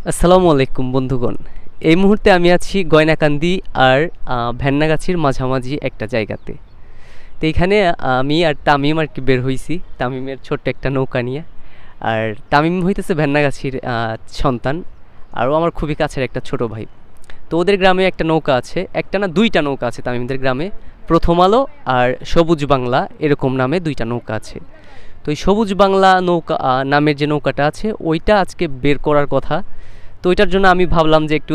আসসালামু আলাইকুম বন্ধুগণ। এই মুহূর্তে আমি আছি গয়নাকান্দি আর ভেন্নাগাছির মাঝামাঝি একটা জায়গাতে। তো এইখানে আমি আর তামিম আর কি বের হইছি তামিমের ছোট্ট একটা নৌকা নিয়ে। আর তামিম হইতেছে ভেন্নাগাছির সন্তান, আরও আমার খুবই কাছের একটা ছোট ভাই। তো ওদের গ্রামে একটা নৌকা আছে, একটা না দুইটা নৌকা আছে তামিমদের গ্রামে। প্রথম আলো আর সবুজ বাংলা এরকম নামে দুইটা নৌকা আছে। তো এই সবুজ বাংলা নৌকা নামের যে নৌকাটা আছে ওইটা আজকে বের করার কথা। তো ওইটার জন্য আমি ভাবলাম যে একটু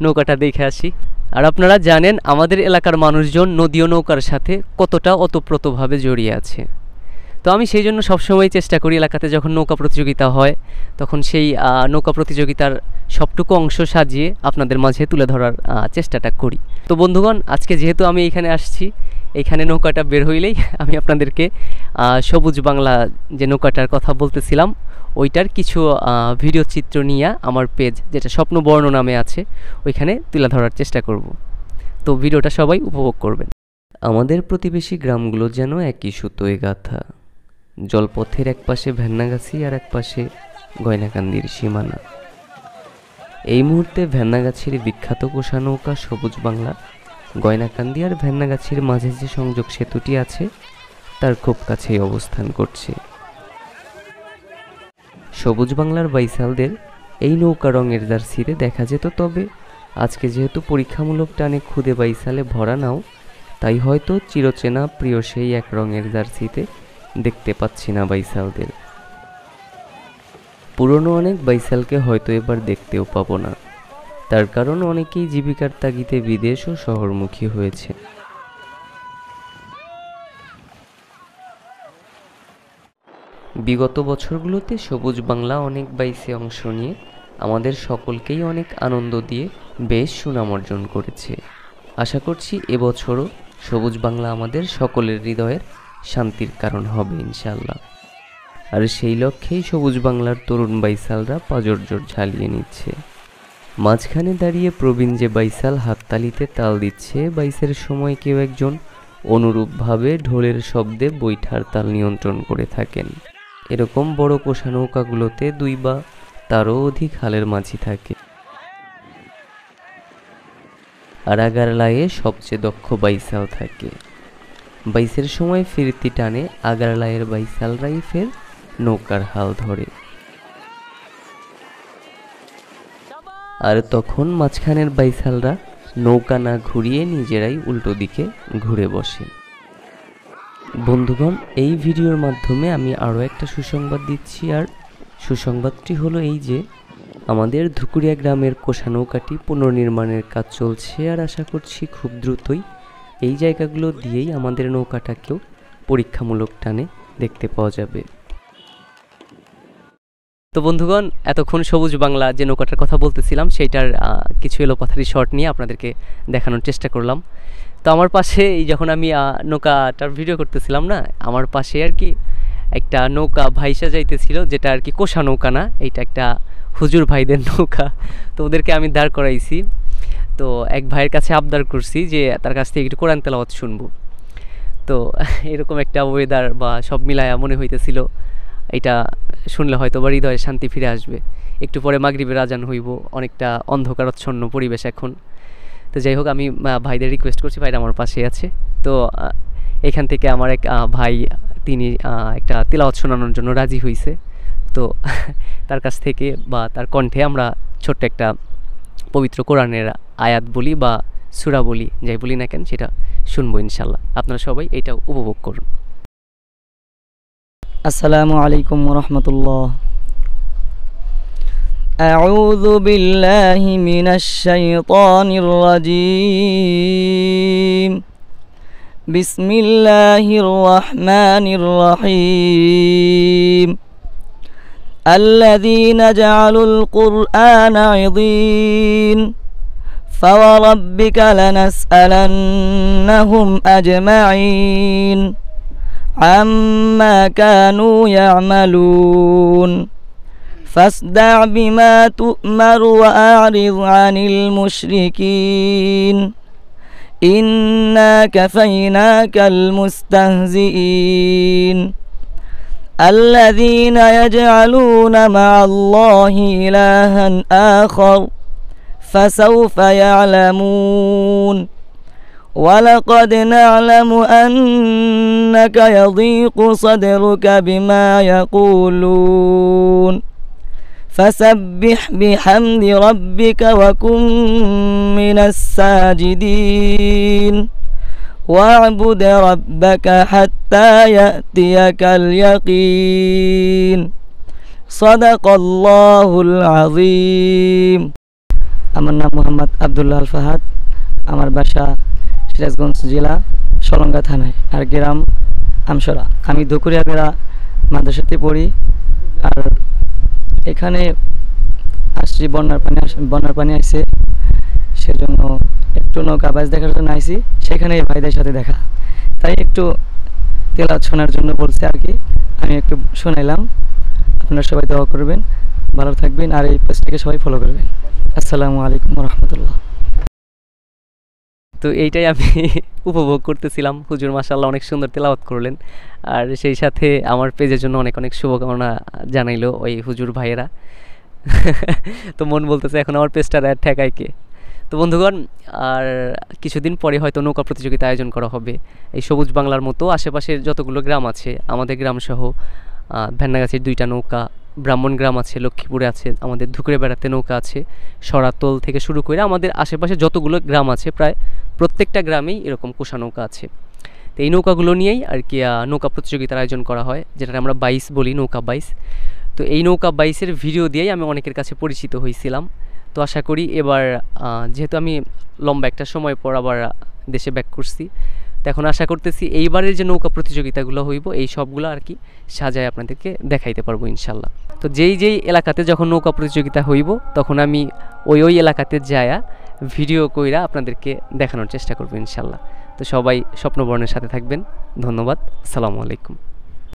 নৌকাটা দেখে আসি। আর আপনারা জানেন আমাদের এলাকার মানুষজন নদী ও নৌকার সাথে কতটা ওতপ্রোতভাবে জড়িয়ে আছে। তো আমি সেই জন্য সবসময় চেষ্টা করি এলাকাতে যখন নৌকা প্রতিযোগিতা হয় তখন সেই নৌকা প্রতিযোগিতার সবটুকু অংশ সাজিয়ে আপনাদের মাঝে তুলে ধরার চেষ্টাটা করি। তো বন্ধুগণ, আজকে যেহেতু আমি এইখানে আসছি, এইখানে নৌকাটা বের হইলেই আমি আপনাদেরকে সবুজ বাংলা যে নৌকাটার কথা বলতেছিলাম ওইটার কিছু ভিডিও চিত্র নিয়ে আমার পেজ যেটা স্বপ্ন বর্ণ নামে আছে ওইখানে তুলে ধরার চেষ্টা করব। তো ভিডিওটা সবাই উপভোগ করবেন। আমাদের প্রতিবেশী গ্রামগুলো যেন একই সুতোয় গাঁথা। জলপথের এক পাশে ভেন্নাগাছি আর এক পাশে গয়নাকান্দির সীমানা। এই মুহূর্তে ভেন্নাগাছির বিখ্যাত কোষা নৌকা সবুজ বাংলা গয়নাকান্দি আর ভেন্নাগাছির মাঝে যে সংযোগ সেতুটি আছে তার খুব কাছেই অবস্থান করছে। সবুজ বাংলার বাইসালদের এই নৌকা রঙের জার্সিতে দেখা যেত, তবে আজকে যেহেতু পরীক্ষামূলক টানে খুদে বাইসালে ভরা নাও, তাই হয়তো চিরচেনা প্রিয় সেই এক রঙের জার্সিতে দেখতে পাচ্ছি না বাইসালদের। পুরনো অনেক বাইসালকে হয়তো এবার দেখতেও পাবো না, তার কারণ অনেকেই জীবিকার তাগিদে বিদেশ ও শহরমুখী হয়েছে। বিগত বছরগুলোতে সবুজ বাংলা অনেক বাইসে অংশ নিয়ে আমাদের সকলকেই অনেক আনন্দ দিয়ে বেশ সুনাম অর্জন করেছে। আশা করছি এবছরও সবুজ বাংলা আমাদের সকলের হৃদয়ের শান্তির কারণ হবে ইনশাল্লাহ। আর সেই লক্ষ্যেই সবুজ বাংলার তরুণ বাইসালরা পাজরজোর ঝালিয়ে নিচ্ছে। মাঝখানে দাঁড়িয়ে প্রবীণ যে বাইসাল হাততালিতে তাল দিচ্ছে, বাইসের সময় কেউ একজন অনুরূপভাবে ঢোলের শব্দে বৈঠার তাল নিয়ন্ত্রণ করে থাকেন। এরকম বড় কোষা নৌকাগুলোতে 2 বা তারও অধিক হালের মাঝি থাকে। আর আগারলায়ে সবচেয়ে দক্ষ বাইসাল থাকে। বাইসের সময় ফিরতি টানে আগারলায়ের বাইসালরাই ফের নৌকার হাল ধরে। আর তখন মাঝখানের বাইসালরা নৌকা না ঘুরিয়ে নিজেরাই উল্টো দিকে ঘুরে বসে। বন্ধুগণ, এই ভিডিওর মাধ্যমে আমি আরও একটা সুসংবাদ দিচ্ছি, আর সুসংবাদটি হলো এই যে আমাদের ধুকুরিয়া গ্রামের কোষা নৌকাটি পুনর্নির্মাণের কাজ চলছে, আর আশা করছি খুব দ্রুতই এই জায়গাগুলো দিয়েই আমাদের নৌকাটাকেও পরীক্ষামূলক টানে দেখতে পাওয়া যাবে। তো বন্ধুগণ, এতক্ষণ সবুজ বাংলা যে নৌকাটার কথা বলতেছিলাম সেইটার কিছু এলোপাথারি শর্ট নিয়ে আপনাদেরকে দেখানোর চেষ্টা করলাম। তো আমার পাশে এই যখন আমি নৌকাটার ভিডিও করতেছিলাম না, আমার পাশে আর কি একটা নৌকা ভাইসা যাইতেছিল, যেটা আর কি কোষা নৌকা না, এইটা একটা হুজুর ভাইদের নৌকা। তো ওদেরকে আমি দাঁড় করাইছি। তো এক ভাইয়ের কাছে আবদার করছি যে তার কাছ থেকে একটু কোরআন তেলাওয়াত শুনবো। তো এরকম একটা ওয়েদার বা সব মিলায়া মনে হইতেছিল এটা শুনলে হয়তো বা হৃদয়ে শান্তি ফিরে আসবে। একটু পরে মাগরিবের আজান হইব, অনেকটা অন্ধকারাচ্ছন্ন পরিবেশ এখন। তো যাই হোক, আমি ভাইদের রিকোয়েস্ট করছি, ভাইরা আমার পাশে আছে। তো এখান থেকে আমার এক ভাই, তিনি একটা তিলাওয়াত শোনানোর জন্য রাজি হয়েছে। তো তার কাছ থেকে বা তার কণ্ঠে আমরা ছোট্ট একটা পবিত্র কোরআনের আয়াত বলি বা সূরা বলি, যাই বলি না কেন, সেটা শুনবো ইনশাল্লাহ। আপনারা সবাই এটা উপভোগ করুন। আসসালামু আলাইকুম ওয়া রাহমাতুল্লাহ। আউযু বিল্লাহি মিনাশ শাইতানির রাজীম। বিসমিল্লাহির রাহমানির রহিম। الذين جعلوا القرآن عضين فوربك لنسألنهم أجمعين عما كانوا يعملون فاصدع بما تؤمر وأعرض عن المشركين إنا كفيناك المستهزئين الذين يجعلون مع الله إلها آخر فسوف يعلمون ولقد نعلم أنك يضيق صدرك بما يقولون فسبح بحمد ربك وكن من الساجدين واعبد ربك حتى يأتيك اليقين صدق الله العظيم আমার নাম মোহাম্মদ আব্দুল্লাহ আল ফাহাদ আমার বাসা সিরাজগঞ্জ জেলা সলঙ্গা থানায় আর গ্রাম আমসরা আমি ধুকুরিয়াবেড়া মাদ্রাসাতে পড়ি আর এখানে আসছি বন্যার পানি আসছে সেজন্য একটু নৌকা বাইচ দেখার জন্য আইছি সেখানে ভাইদের সাথে দেখা তাই একটু তেলাওয়াত শোনার জন্য বলছে আর কি আমি একটু শোনাইলাম আপনারা সবাই দোয়া করবেন ভালো থাকবেন আর এই পেজটাকে সবাই ফলো করবেন আসসালামু আলাইকুম ওয়া রাহমাতুল্লাহ তো এইটাই আমি উপভোগ করতেছিলাম হুজুর মাশাআল্লাহ অনেক সুন্দর তেলাওয়াত করলেন আর সেই সাথে আমার পেজের জন্য অনেক অনেক শুভকামনা জানাইলো ওই হুজুর ভাইয়েরা তো মন বলতেছে এখন আমার পেজটা ঠেকায় কে তো বন্ধুগণ আর কিছুদিন পরে হয়তো নৌকা প্রতিযোগিতা আয়োজন করা হবে এই সবুজ বাংলার মতো আশেপাশের যতগুলো গ্রাম আছে আমাদের গ্রামসহ ভেন্নাগাছির 2টা নৌকা ব্রাহ্মণ গ্রাম আছে লক্ষ্মীপুরে আছে আমাদের ধুকরে বেড়াতে নৌকা আছে সরাতল থেকে শুরু করে আমাদের আশেপাশে যতগুলো গ্রাম আছে প্রায় প্রত্যেকটা গ্রামেই এরকম কোষা নৌকা আছে তো এই নৌকাগুলো নিয়েই আর কি নৌকা প্রতিযোগিতার আয়োজন করা হয় যেটা আমরা বাইস বলি নৌকা বাইস তো এই নৌকা বাইসের ভিডিও দিয়েই আমি অনেকের কাছে পরিচিত হয়েছিলাম তো আশা করি এবার যেহেতু আমি লম্বা একটা সময় পর আবার দেশে ব্যাক করছি তো এখন আশা করতেছি এইবারের যে নৌকা প্রতিযোগিতাগুলো হইব এই সবগুলো আর কি সাজায় আপনাদেরকে দেখাইতে পারবো ইনশাল্লাহ তো যেই এলাকাতে যখন নৌকা প্রতিযোগিতা হইব তখন আমি ওই এলাকাতে যায়া ভিডিও কইরা আপনাদেরকে দেখানোর চেষ্টা করবো ইনশাল্লাহ তো সবাই স্বপ্নবর্ণের সাথে থাকবেন ধন্যবাদ আসসালামু আলাইকুম